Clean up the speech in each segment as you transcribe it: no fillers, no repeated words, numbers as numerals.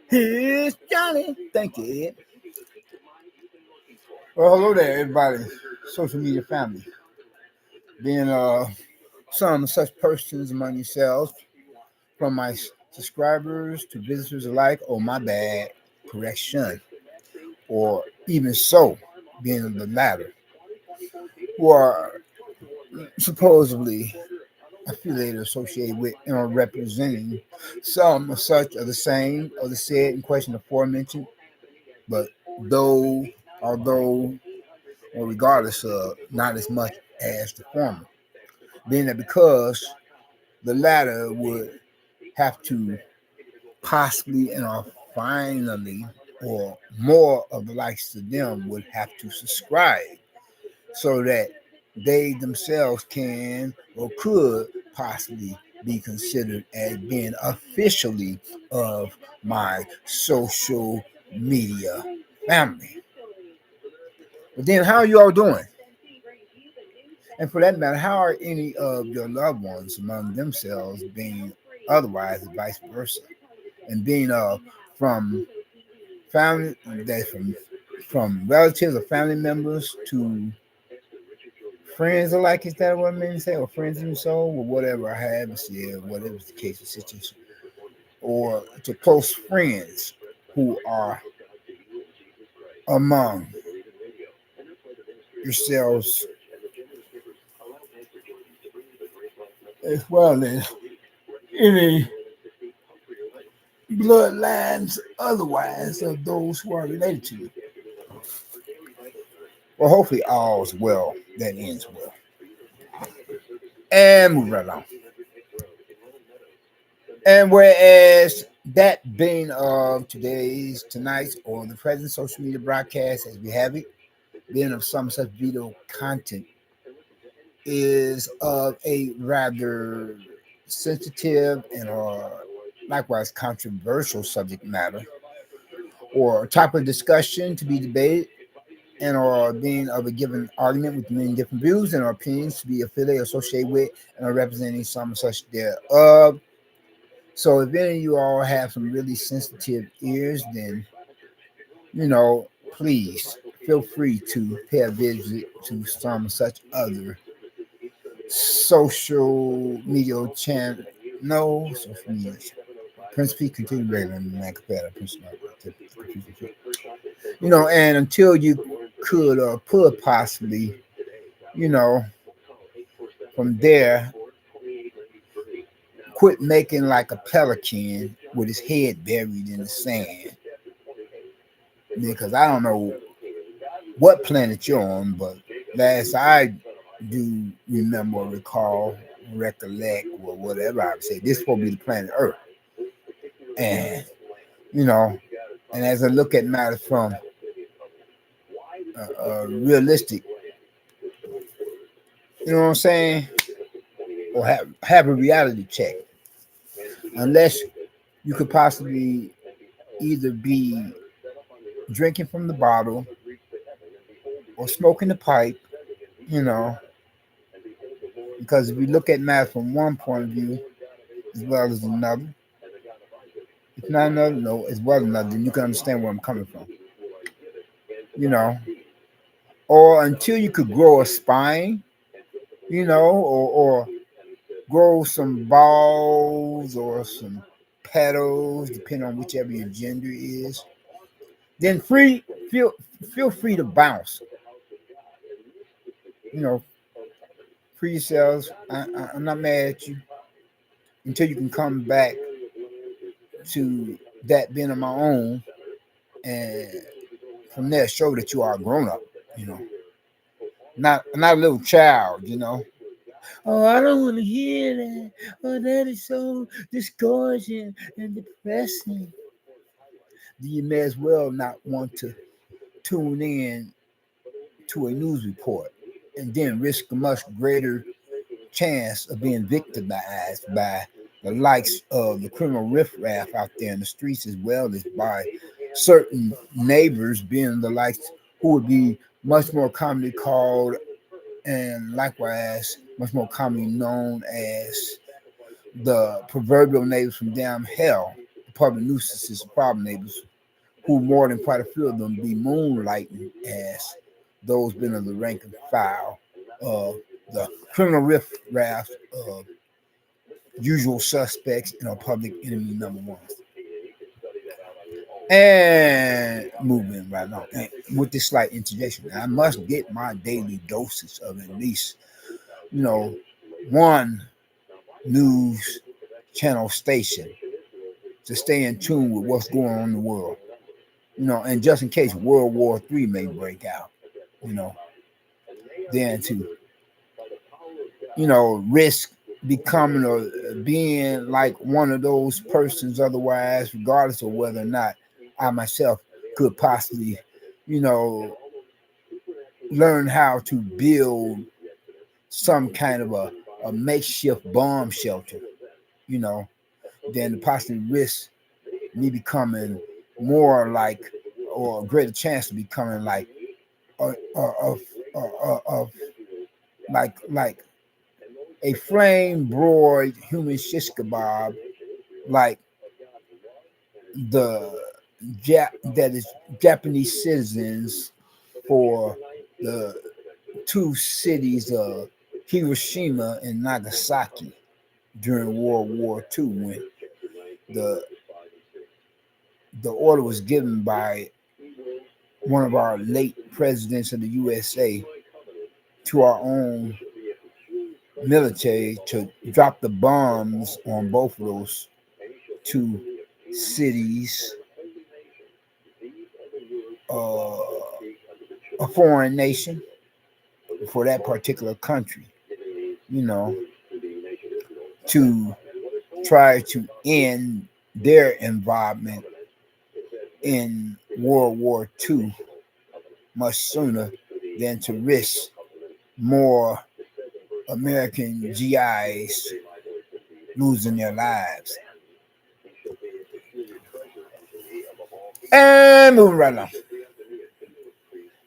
Here's Johnny. Thank you, Ed. Well, hello there, everybody. Social media family. Being some such persons among yourselves, from my subscribers to visitors alike. Oh, my bad. Correction. Or even so, being the latter, who are supposedly affiliated, associated with, and representing some of such of the same of the said in question aforementioned, but although, or regardless of, not as much as the former, being that because the latter would have to possibly and or finally, or more of the likes of them would have to subscribe so that they themselves can or could possibly be considered as being officially of my social media family. But then, how are you all doing? And for that matter, how are any of your loved ones among themselves being otherwise, and vice versa, and being from family that from relatives or family members to friends alike? Is that what I mean to say, or friends in so, or whatever I have said, whatever the case or situation, or to close friends who are among yourselves as well as any bloodlines otherwise of those who are related to you. Well, hopefully all's well that ends well. And move right along. And whereas that being of tonight's, or the present social media broadcast as we have it, being of some such video content, is of a rather sensitive and or likewise controversial subject matter or topic of discussion to be debated, and or being of a given argument with many different views and opinions to be affiliated, associated with, and are representing some such thereof. So if any of you all have some really sensitive ears, then please feel free to pay a visit to some such other social media channel. No, social media. Prince P continue regular and man compare and until you could put possibly, from there, quit making like a pelican with his head buried in the sand. Because I don't know what planet you're on, but last I do remember, recall, recollect, or whatever I would say, this will be the planet Earth. And, and as I look at matters from realistic, you know what I'm saying, or have a reality check, unless you could possibly either be drinking from the bottle or smoking the pipe, because if you look at math from one point of view as well as another, if not another, no, as well as another, then you can understand where I'm coming from. Or until you could grow a spine, or grow some balls or some petals, depending on whichever your gender is, then feel free to bounce. Free yourselves. I'm not mad at you until you can come back to that being on my own, and from there show that you are a grown up. Not a little child. Oh, I don't want to hear that. Oh, that is so discouraging and depressing. Then you may as well not want to tune in to a news report and then risk a much greater chance of being victimized by the likes of the criminal riffraff out there in the streets, as well as by certain neighbors being the likes who would be much more commonly called and likewise much more commonly known as the proverbial neighbors from damn hell, the public nuisances, problem neighbors, who more than quite a few of them be moonlighting as those been of the rank and file of the criminal riffraff of usual suspects and our public enemy number ones. And moving right along. And with this slight interjection, I must get my daily doses of at least, one news channel station to stay in tune with what's going on in the world. And just in case World War III may break out, then to, risk becoming or being like one of those persons otherwise, regardless of whether or not I myself could possibly, learn how to build some kind of a makeshift bomb shelter, then to possibly risk me becoming more like, or a greater chance of becoming like, of like a flame broiled human shish kebab, like the that is Japanese citizens for the two cities of Hiroshima and Nagasaki during World War II, when the order was given by one of our late presidents of the USA to our own military to drop the bombs on both of those two cities, a foreign nation for that particular country, to try to end their involvement in World War II much sooner than to risk more American GIs losing their lives. And moving right along.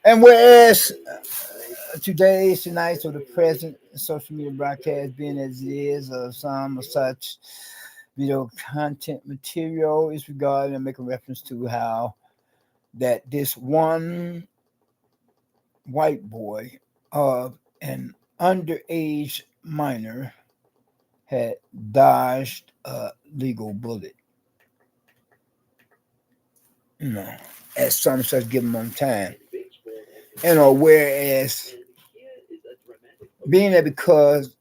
And whereas tonight's or the present social media broadcast being as it is, some of such video content material is regarded and making reference to how that this one white boy of an underage minor had dodged a legal bullet. As some such given on time. Whereas being that because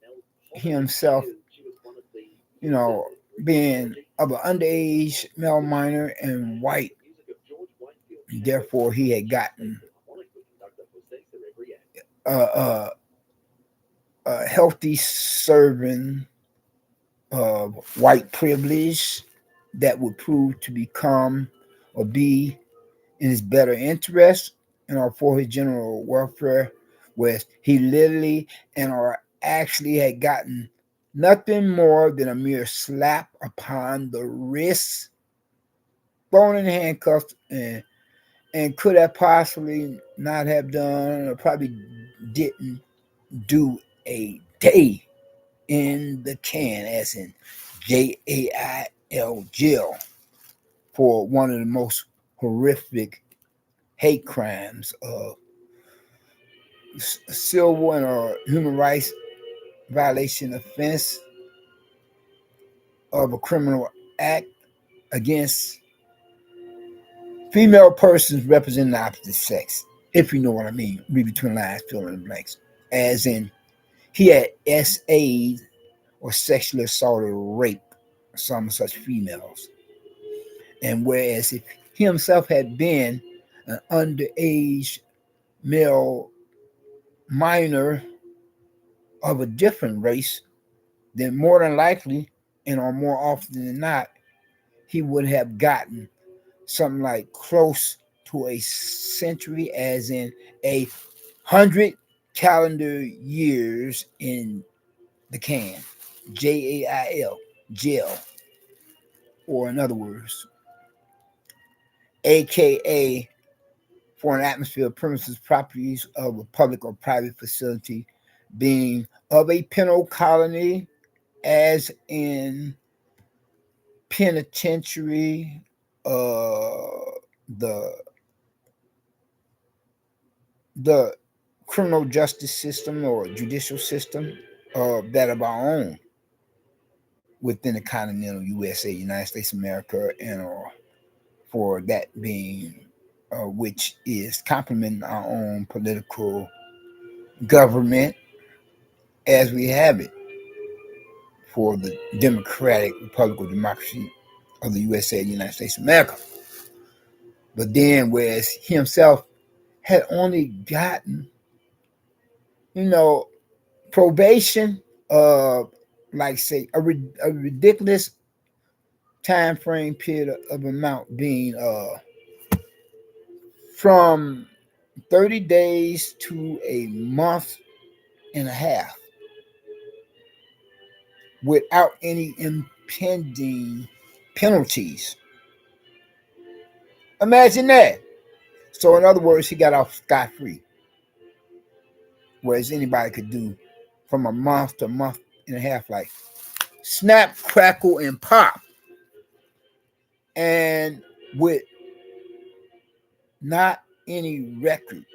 he himself, being of an underage male minor and white, therefore he had gotten a healthy serving of white privilege that would prove to become or be in his better interest for his general welfare, whereas he literally or actually had gotten nothing more than a mere slap upon the wrist, thrown in handcuffs, and could have possibly not have done or probably didn't do a day in the can, as in jail, jail, for one of the most horrific hate crimes of civil and human rights violation offense of a criminal act against female persons representing the opposite sex, if you know what I mean. Read between lines, fill in the blanks. As in, he had SA'd or sexually assaulted or raped some such females. And whereas if he himself had been an underage male minor of a different race, then more than likely, or more often than not, he would have gotten something like close to a century, as in 100 calendar years in the can, jail, jail, or in other words, aka for an atmosphere, premises, properties of a public or private facility being of a penal colony, as in penitentiary, the the criminal justice system or judicial system that of our own within the continental USA, United States of America, and for that being which is complementing our own political government as we have it for the Democratic Republic of Democracy of the USA, the United States of America. But then, whereas he himself had only gotten, probation, like say a ridiculous time frame period of amount being from 30 days to a month and a half without any impending penalties. Imagine that. So, in other words, he got off scot free, whereas anybody could do from a month to a month and a half, like snap, crackle, and pop. And with not any record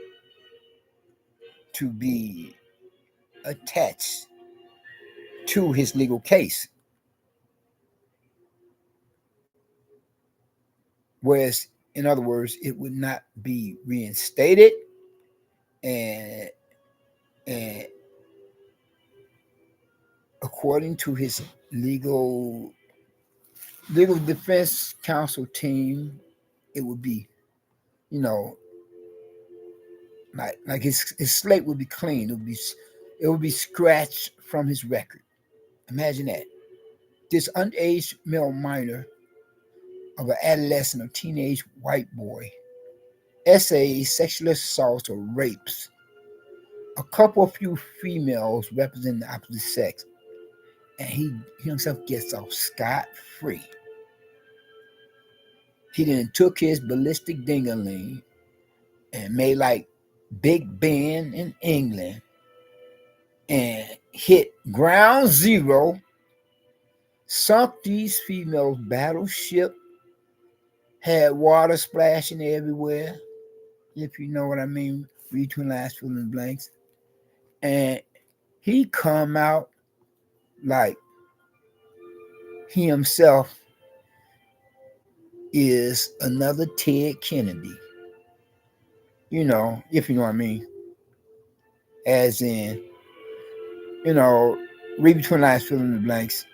to be attached to his legal case. Whereas, in other words, it would not be reinstated, and according to his legal defense counsel team, it would be, you know, like his slate would be clean. It would be scratched from his record. Imagine that. This underage male minor of an adolescent or teenage white boy essays, sexual assaults, or rapes a couple of few females representing the opposite sex, and he himself gets off scot free. He then took his ballistic dingaling and made like Big Ben in England and hit ground zero, sunk these females' battleship, had water splashing everywhere, if you know what I mean, read between lines, fill in the blanks. And he come out like he himself is another Ted Kennedy. If you know what I mean. As in, read between lines, fill in the blanks,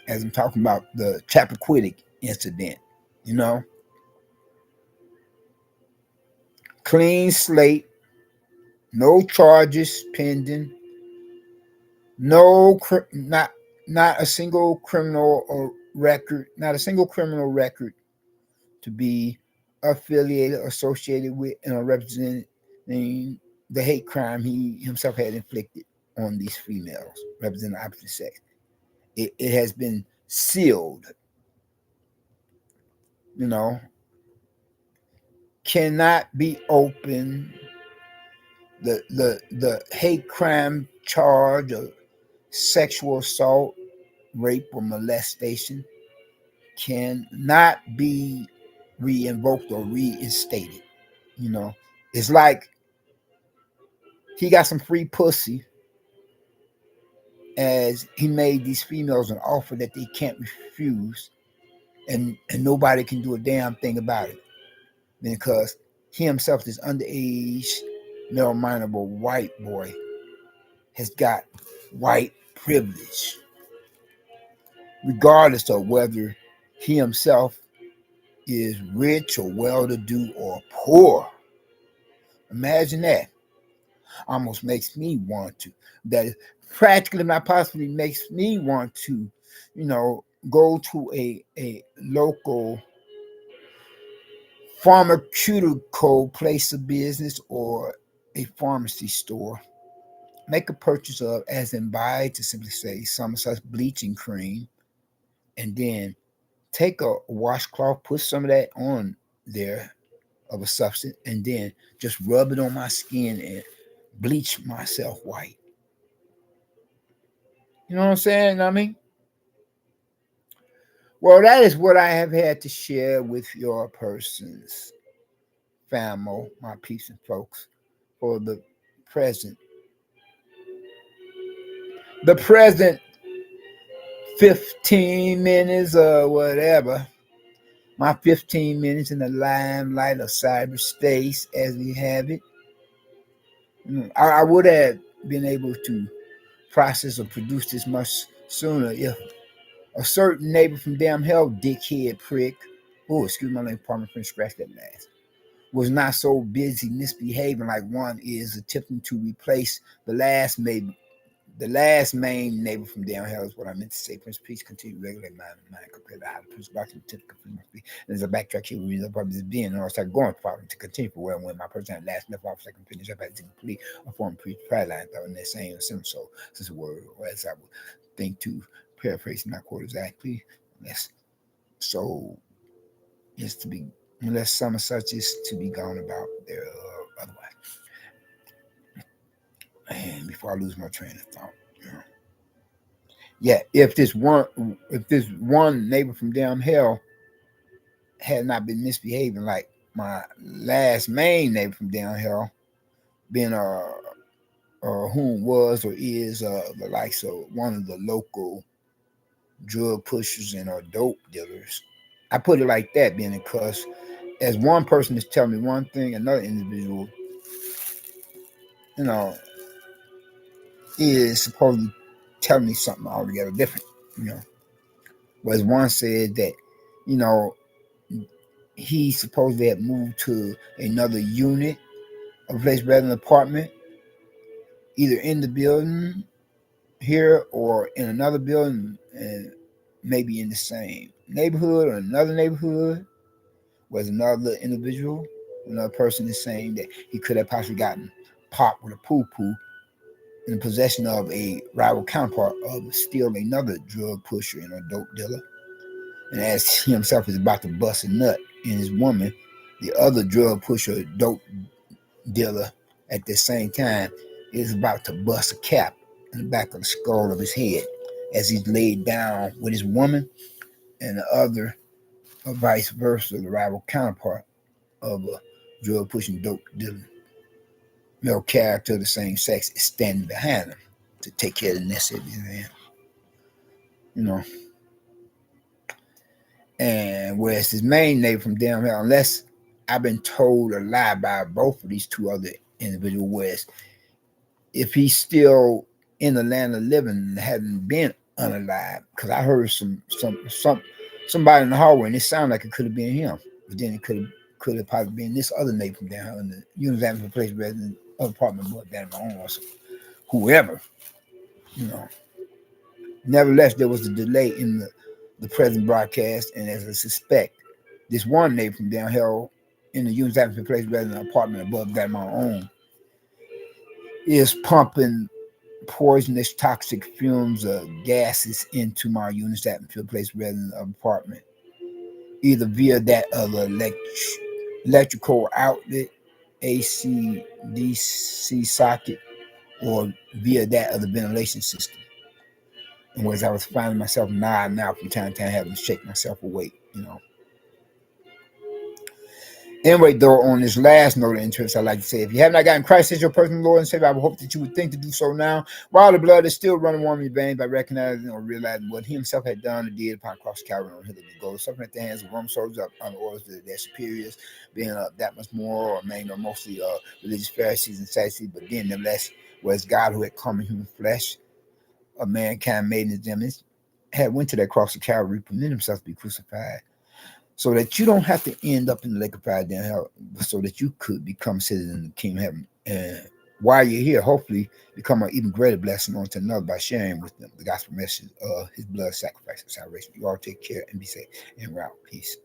as I'm talking about the Chappaquiddick incident, Clean slate, no charges pending, not a single criminal record, to be affiliated, associated with, and representing the hate crime he himself had inflicted on these females representing the opposite sex. It has been sealed, cannot be open. The hate crime charge of sexual assault, rape, or molestation cannot be re-invoked or reinstated. It's like he got some free pussy, as he made these females an offer that they can't refuse, and nobody can do a damn thing about it, because he himself, this underage male minor white boy, has got white privilege, regardless of whether he himself is rich or well-to-do or poor. Imagine that. Almost makes me want to. That practically not possibly makes me want to, go to a local pharmaceutical place of business or a pharmacy store, make a purchase of, as in buy, to simply say, some such bleaching cream, and then take a washcloth, put some of that on there, of a substance and then just rub it on my skin and bleach myself white. You know what I'm saying? I mean, well, that is what I have had to share with your persons, famo, my peeps and folks, for present. The present 15 minutes or whatever. My 15 minutes in the limelight of cyberspace as we have it. I would have been able to process or produce this much sooner if a certain neighbor from damn hell, dickhead prick, oh, excuse my name, Palmer French, scratch that last, was not so busy misbehaving like one is attempting to replace the last main neighbor from down hell is what I meant to say. Prince Peace continue to regulate mind compared to how the Prince Boxing typical must be. There's a backtrack here where the probably being and I start going probably to continue for where when my person had last left off second finish up at to complete a form pre prayer line thought in that same sim so since a word or as I would think to paraphrase not quote exactly unless so is to be unless some such is to be gone about there otherwise. And before I lose my train of thought, you know. Yeah, if this one neighbor from down hell had not been misbehaving like my last main neighbor from down hell, being whom was or is the likes of one of the local drug pushers and or dope dealers. I put it like that, being because as one person is telling me one thing, another individual, you know, is supposedly telling me something altogether different. You know, whereas one said that, you know, he supposedly had moved to another unit, a place rather than an apartment, either in the building here or in another building, and maybe in the same neighborhood or another neighborhood. Was another individual, another person is saying that he could have possibly gotten popped with a poo poo in the possession of a rival counterpart of still another drug pusher and a dope dealer. And as he himself is about to bust a nut in his woman, the other drug pusher, dope dealer, at the same time is about to bust a cap in the back of the skull of his head as he's laid down with his woman and the other, or vice versa, the rival counterpart of a drug pushing dope dealer male character of the same sex is standing behind him to take care of the necessary, you know. And whereas his main neighbor from down here, unless I've been told a lie by both of these two other individuals, whereas if he's still in the land of living and hadn't been unalive, because I heard somebody in the hallway and it sounded like it could have been him, but then it could have probably been this other neighbor from down here in the University place resident apartment boy down my own or whoever, you know. Nevertheless, there was a delay in the present broadcast, and as I suspect, this one neighbor from down here in the University place resident apartment above that my own is pumping poisonous toxic fumes of gases into my unit's atmosphere place resident apartment, either via that of the electrical outlet, AC, DC socket, or via that of the ventilation system. And whereas I was finding myself nodding out from time to time, having to shake myself awake, you know. Anyway, though, on this last note of interest, I'd like to say, if you have not gotten Christ as your personal Lord and Savior, I would hope that you would think to do so now, while the blood is still running warm in your veins, by recognizing or realizing what he himself had done and did upon cross Calvary on hither to go, suffering at the hands of Roman soldiers up on the orders of their superiors, being that much more or main or mostly religious Pharisees and Sadducees, but then nevertheless was God who had come in human flesh, of mankind made in his image, had went to that cross of Calvary, permitted himself to be crucified, so that you don't have to end up in the lake of fire down hell, so that you could become citizen in the kingdom of heaven. And while you're here, hopefully become an even greater blessing onto another by sharing with them the gospel message of his blood sacrifice of salvation. You all take care and be safe and route. Peace.